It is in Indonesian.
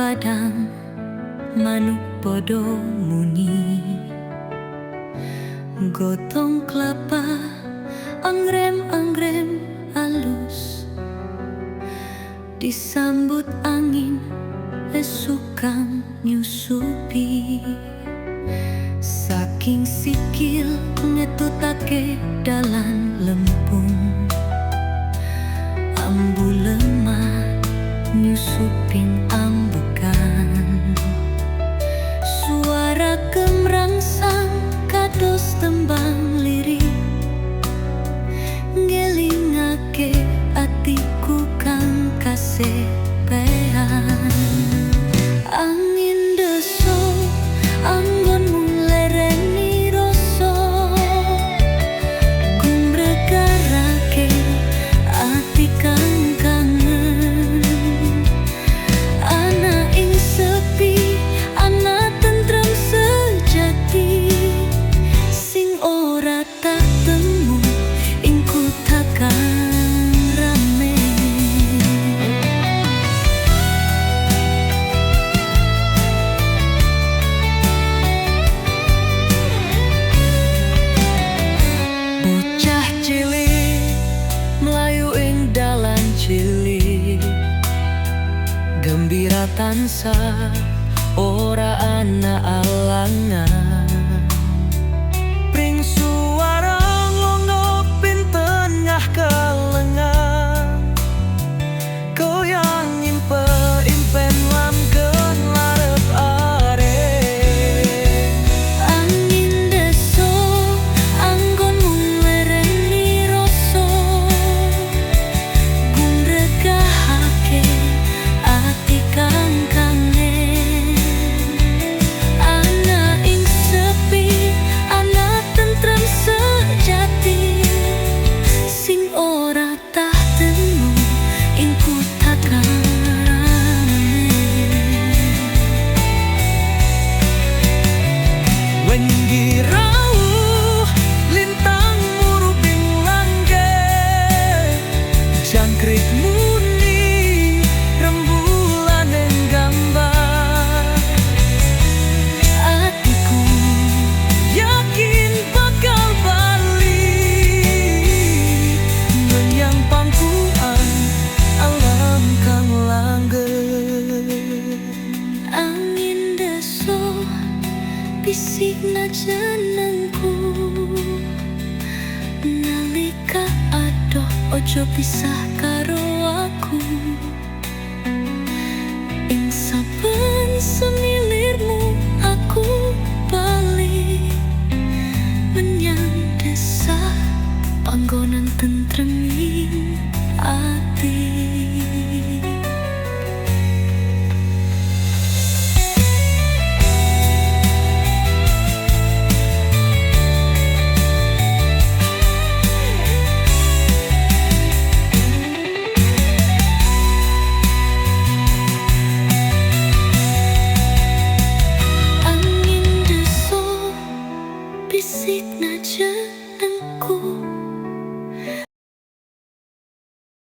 padang manuk podo muni, gotong kelapa anggrem-anggrem alus, disambut angin esukang nyusupi. Saking sikil ngetutake dalan lempung, ambu lemah nyusupin ambekan. Suara kemrangsang kados tembang lirik, ngelingake atiku kang kasepean. Angin deso anggonmu lereni rasa, gumregarake ati kang kangen. Ana ing sepi, ana tentrem sejati, sing ora tak temu ing kutha kang rame. Bocah cilik mlayu ing dalan cilik, gembira tansah ora ana alangan. Pring suara nglongo pin tengah kelengan, goyang impe-impen langgeng larep arep. Angin deso anggonmu lereni rasa, gumregahake ati kang kangen. Ana ing sepi, ana tentrem sejati, sing ora tah temu ing kutha kang rame. Wengi rawuh lintang murubing langgeng, jangkrik muni rembulan ing gambar. Atiku yakin bakal balik menyang pangkuan alam kang langgeng. Angin deso bisikna jenengku, nalika adoh ojo pisah karo aku. Ing saben semilirmu aku balik menyang desa, panggonan tentreming ati.